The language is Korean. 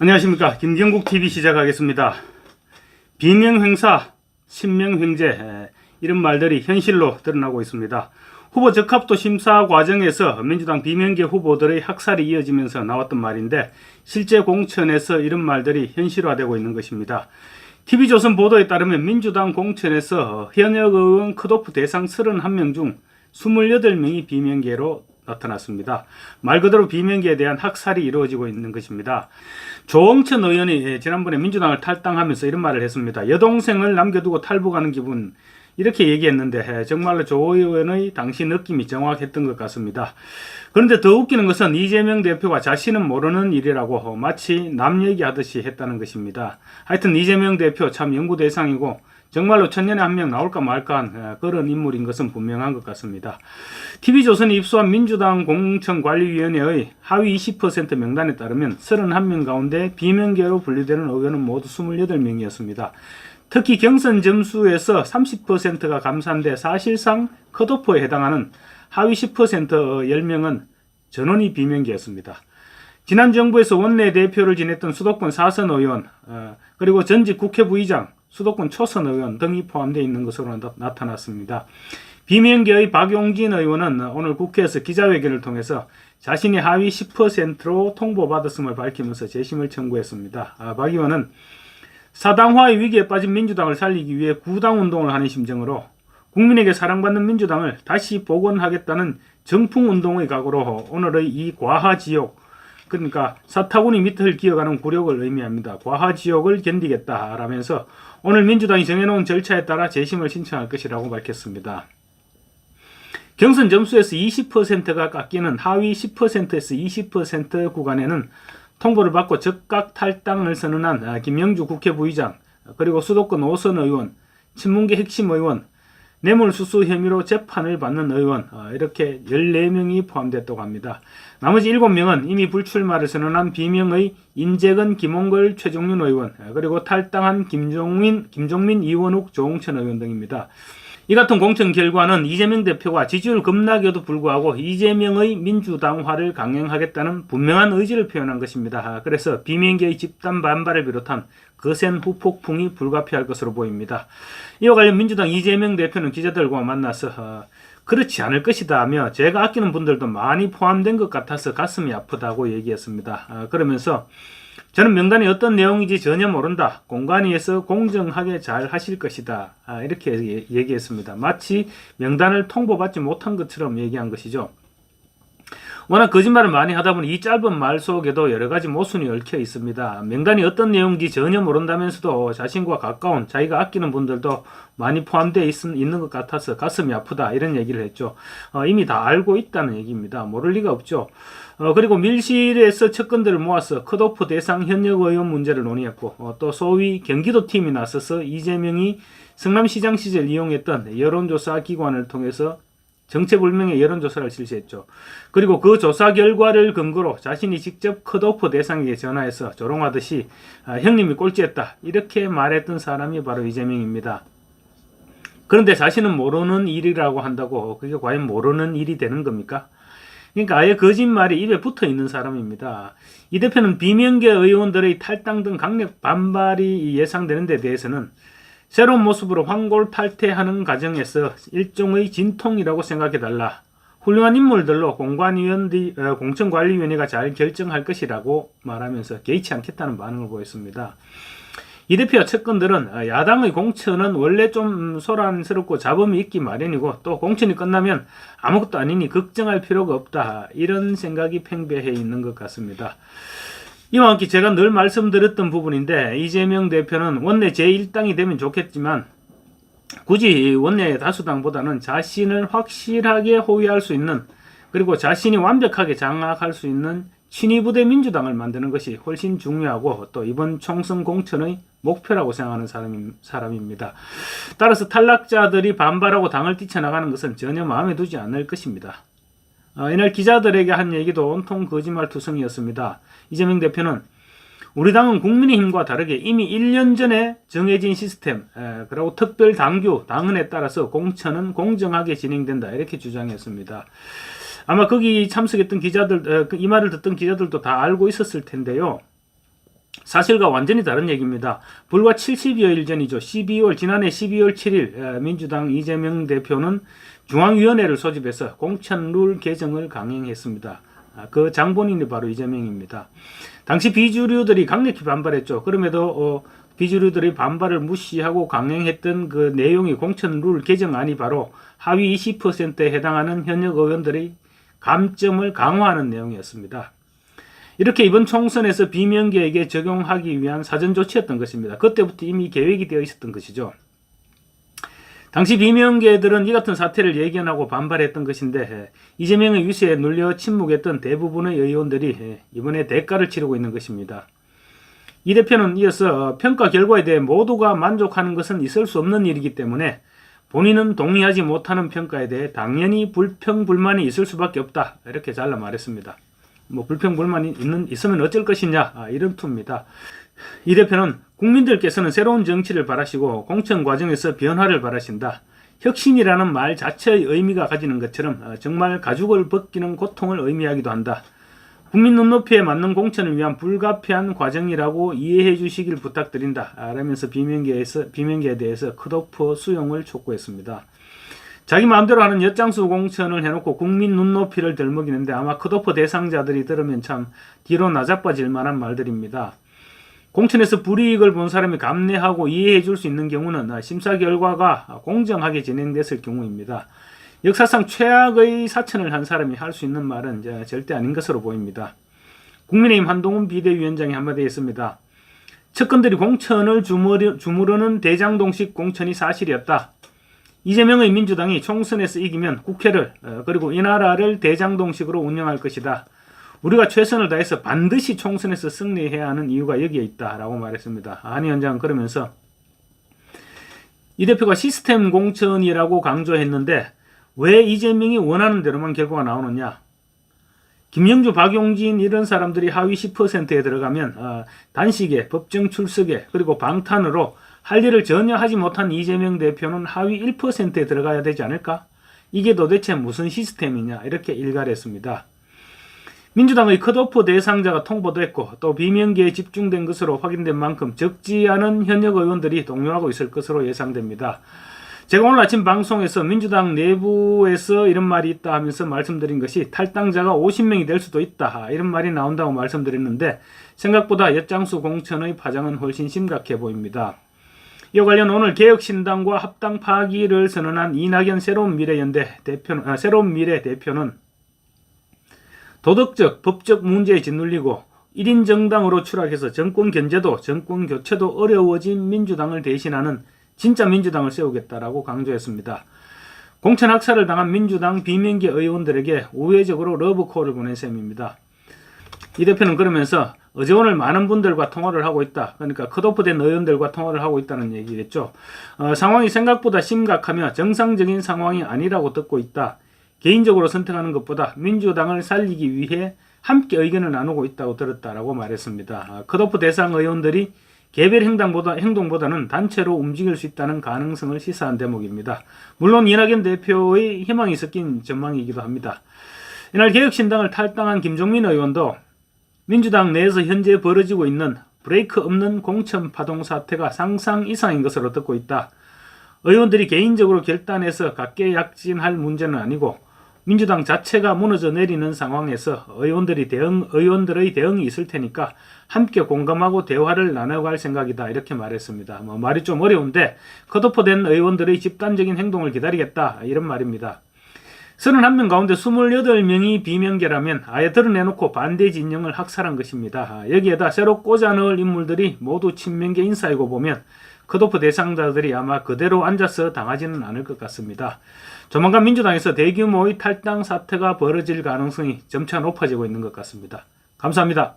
안녕하십니까. 김경국TV 시작하겠습니다. 비명행사, 신명횡재 이런 말들이 현실로 드러나고 있습니다. 후보 적합도 심사 과정에서 민주당 비명계 후보들의 학살이 이어지면서 나왔던 말인데 실제 공천에서 이런 말들이 현실화되고 있는 것입니다. TV조선 보도에 따르면 민주당 공천에서 현역 의원 컷오프 대상 31명 중 28명이 비명계로 나타났습니다. 말 그대로 비명계에 대한 학살이 이루어지고 있는 것입니다. 조홍천 의원이 지난번에 민주당을 탈당하면서 이런 말을 했습니다. 여동생을 남겨두고 탈북하는 기분, 이렇게 얘기했는데 정말로 조 의원의 당시 느낌이 정확했던 것 같습니다. 그런데 더 웃기는 것은 이재명 대표가 자신은 모르는 일이라고 마치 남 얘기하듯이 했다는 것입니다. 하여튼 이재명 대표 참 연구 대상이고 정말로 천년에 한 명 나올까 말까한 그런 인물인 것은 분명한 것 같습니다. TV조선이 입수한 민주당 공천관리위원회의 하위 20% 명단에 따르면 31명 가운데 비명계로 분류되는 의원은 모두 28명이었습니다. 특히 경선 점수에서 30%가 감산돼 사실상 컷오프에 해당하는 하위 10% 10명은 전원이 비명계였습니다. 지난 정부에서 원내대표를 지냈던 수도권 사선 의원, 그리고 전직 국회 부의장, 수도권 초선 의원 등이 포함되어 있는 것으로 나타났습니다. 비명계의 박용진 의원은 오늘 국회에서 기자회견을 통해서 자신이 하위 10%로 통보받았음을 밝히면서 재심을 청구했습니다. 박 의원은 사당화의 위기에 빠진 민주당을 살리기 위해 구당운동을 하는 심정으로 국민에게 사랑받는 민주당을 다시 복원하겠다는 정풍운동의 각오로 오늘의 이 과하지옥, 그러니까 사타구니 밑을 기어가는 굴욕을 의미합니다. 과하지옥을 견디겠다라면서 오늘 민주당이 정해놓은 절차에 따라 재심을 신청할 것이라고 밝혔습니다. 경선 점수에서 20%가 깎이는 하위 10%에서 20% 구간에는 통보를 받고 즉각 탈당을 선언한 김영주 국회 부의장, 그리고 수도권 5선 의원, 친문계 핵심 의원, 뇌물수수 혐의로 재판을 받는 의원, 이렇게 14명이 포함됐다고 합니다. 나머지 7명은 이미 불출마를 선언한 비명의 임재근, 김홍걸, 최종윤 의원, 그리고 탈당한 김종민, 이원욱, 조홍천 의원 등입니다. 이 같은 공천 결과는 이재명 대표가 지지율 급락에도 불구하고 이재명의 민주당화를 강행하겠다는 분명한 의지를 표현한 것입니다. 그래서 비명계의 집단 반발을 비롯한 거센 후폭풍이 불가피할 것으로 보입니다. 이와 관련 민주당 이재명 대표는 기자들과 만나서 그렇지 않을 것이다 하며 제가 아끼는 분들도 많이 포함된 것 같아서 가슴이 아프다고 얘기했습니다. 그러면서 저는 명단이 어떤 내용인지 전혀 모른다. 공관위에서 공정하게 잘 하실 것이다. 이렇게 얘기했습니다. 마치 명단을 통보받지 못한 것처럼 얘기한 것이죠. 워낙 거짓말을 많이 하다 보니 이 짧은 말 속에도 여러 가지 모순이 얽혀 있습니다. 명단이 어떤 내용인지 전혀 모른다면서도 자신과 가까운 자기가 아끼는 분들도 많이 포함되어 있는 것 같아서 가슴이 아프다, 이런 얘기를 했죠. 이미 다 알고 있다는 얘기입니다. 모를 리가 없죠. 그리고 밀실에서 측근들을 모아서 컷오프 대상 현역 의원 문제를 논의했고, 또 소위 경기도 팀이 나서서 이재명이 성남시장 시절 이용했던 여론조사 기관을 통해서 정체불명의 여론조사를 실시했죠. 그리고 그 조사 결과를 근거로 자신이 직접 컷오프 대상에게 전화해서 조롱하듯이 형님이 꼴찌했다, 이렇게 말했던 사람이 바로 이재명입니다. 그런데 자신은 모르는 일이라고 한다고 그게 과연 모르는 일이 되는 겁니까? 그러니까 아예 거짓말이 입에 붙어 있는 사람입니다. 이 대표는 비명계 의원들의 탈당 등 강력 반발이 예상되는 데 대해서는 새로운 모습으로 환골탈퇴하는 과정에서 일종의 진통이라고 생각해달라. 훌륭한 인물들로 공천관리위원회가 잘 결정할 것이라고 말하면서 개의치 않겠다는 반응을 보였습니다. 이 대표와 측근들은 야당의 공천은 원래 좀 소란스럽고 잡음이 있기 마련이고 또 공천이 끝나면 아무것도 아니니 걱정할 필요가 없다, 이런 생각이 팽배해 있는 것 같습니다. 이와 함께 제가 늘 말씀드렸던 부분인데 이재명 대표는 원내 제1당이 되면 좋겠지만 굳이 원내 다수당보다는 자신을 확실하게 호위할 수 있는, 그리고 자신이 완벽하게 장악할 수 있는 친위부대 민주당을 만드는 것이 훨씬 중요하고 또 이번 총선 공천의 목표라고 생각하는 사람입니다. 따라서 탈락자들이 반발하고 당을 뛰쳐나가는 것은 전혀 마음에 두지 않을 것입니다. 이날 기자들에게 한 얘기도 온통 거짓말투성이었습니다. 이재명 대표는 우리 당은 국민의힘과 다르게 이미 1년 전에 정해진 시스템, 그리고 특별 당규, 당헌에 따라서 공천은 공정하게 진행된다, 이렇게 주장했습니다. 아마 거기 참석했던 기자들, 이 말을 듣던 기자들도 다 알고 있었을 텐데요. 사실과 완전히 다른 얘기입니다. 불과 70여일 전이죠. 지난해 12월 7일 민주당 이재명 대표는 중앙위원회를 소집해서 공천룰 개정을 강행했습니다. 그 장본인이 바로 이재명입니다. 당시 비주류들이 강력히 반발했죠. 그럼에도 비주류들이 반발을 무시하고 강행했던 그 내용이 공천룰 개정안이 바로 하위 20%에 해당하는 현역 의원들의 감점을 강화하는 내용이었습니다. 이렇게 이번 총선에서 비명계에게 적용하기 위한 사전 조치였던 것입니다. 그때부터 이미 계획이 되어 있었던 것이죠. 당시 비명계들은 이 같은 사태를 예견하고 반발했던 것인데 이재명의 위세에 눌려 침묵했던 대부분의 의원들이 이번에 대가를 치르고 있는 것입니다. 이 대표는 이어서 평가 결과에 대해 모두가 만족하는 것은 있을 수 없는 일이기 때문에 본인은 동의하지 못하는 평가에 대해 당연히 불평불만이 있을 수밖에 없다. 이렇게 잘라 말했습니다. 불평불만이 있으면 어쩔 것이냐 이런 투입니다. 이 대표는 국민들께서는 새로운 정치를 바라시고 공천 과정에서 변화를 바라신다. 혁신이라는 말 자체의 의미가 가지는 것처럼 정말 가죽을 벗기는 고통을 의미하기도 한다. 국민 눈높이에 맞는 공천을 위한 불가피한 과정이라고 이해해 주시길 부탁드린다. 라면서 비명계에 대해서 컷오프 수용을 촉구했습니다. 자기 마음대로 하는 엿장수 공천을 해놓고 국민 눈높이를 들먹이는데 아마 컷오프 대상자들이 들으면 참 뒤로 나자빠질 만한 말들입니다. 공천에서 불이익을 본 사람이 감내하고 이해해 줄 수 있는 경우는 심사 결과가 공정하게 진행됐을 경우입니다. 역사상 최악의 사천을 한 사람이 할 수 있는 말은 절대 아닌 것으로 보입니다. 국민의힘 한동훈 비대위원장이 한마디 했습니다. 측근들이 공천을 주무르는 대장동식 공천이 사실이었다. 이재명의 민주당이 총선에서 이기면 국회를 그리고 이 나라를 대장동식으로 운영할 것이다. 우리가 최선을 다해서 반드시 총선에서 승리해야 하는 이유가 여기에 있다라고 말했습니다. 한 위원장은 그러면서 이 대표가 시스템 공천이라고 강조했는데 왜 이재명이 원하는 대로만 결과가 나오느냐. 김영주, 박용진 이런 사람들이 하위 10%에 들어가면 단식에, 법정 출석에 그리고 방탄으로 할 일을 전혀 하지 못한 이재명 대표는 하위 1%에 들어가야 되지 않을까? 이게 도대체 무슨 시스템이냐 이렇게 일갈했습니다. 민주당의 컷오프 대상자가 통보됐고 또 비명계에 집중된 것으로 확인된 만큼 적지 않은 현역 의원들이 동요하고 있을 것으로 예상됩니다. 제가 오늘 아침 방송에서 민주당 내부에서 이런 말이 있다 하면서 말씀드린 것이 탈당자가 50명이 될 수도 있다 이런 말이 나온다고 말씀드렸는데 생각보다 엿장수 공천의 파장은 훨씬 심각해 보입니다. 이와 관련 오늘 개혁신당과 합당 파기를 선언한 이낙연 새로운 미래 대표는 도덕적, 법적 문제에 짓눌리고 1인 정당으로 추락해서 정권 견제도, 정권 교체도 어려워진 민주당을 대신하는 진짜 민주당을 세우겠다라고 강조했습니다. 공천 학살을 당한 민주당 비명계 의원들에게 우회적으로 러브콜을 보낸 셈입니다. 이 대표는 그러면서 어제 오늘 많은 분들과 통화를 하고 있다. 그러니까 컷오프된 의원들과 통화를 하고 있다는 얘기겠죠. 상황이 생각보다 심각하며 정상적인 상황이 아니라고 듣고 있다. 개인적으로 선택하는 것보다 민주당을 살리기 위해 함께 의견을 나누고 있다고 들었다라고 말했습니다. 컷오프 대상 의원들이 개별 행동보다는 단체로 움직일 수 있다는 가능성을 시사한 대목입니다. 물론 이낙연 대표의 희망이 섞인 전망이기도 합니다. 이날 개혁신당을 탈당한 김종민 의원도 민주당 내에서 현재 벌어지고 있는 브레이크 없는 공천 파동 사태가 상상 이상인 것으로 듣고 있다. 의원들이 개인적으로 결단해서 각계약진할 문제는 아니고 민주당 자체가 무너져 내리는 상황에서 의원들의 대응이 있을 테니까 함께 공감하고 대화를 나눠갈 생각이다 이렇게 말했습니다. 말이 좀 어려운데 컷오프된 의원들의 집단적인 행동을 기다리겠다 이런 말입니다. 31명 가운데 28명이 비명계라면 아예 드러내놓고 반대 진영을 학살한 것입니다. 여기에다 새로 꽂아 넣을 인물들이 모두 친명계 인사이고 보면 컷오프 대상자들이 아마 그대로 앉아서 당하지는 않을 것 같습니다. 조만간 민주당에서 대규모의 탈당 사태가 벌어질 가능성이 점차 높아지고 있는 것 같습니다. 감사합니다.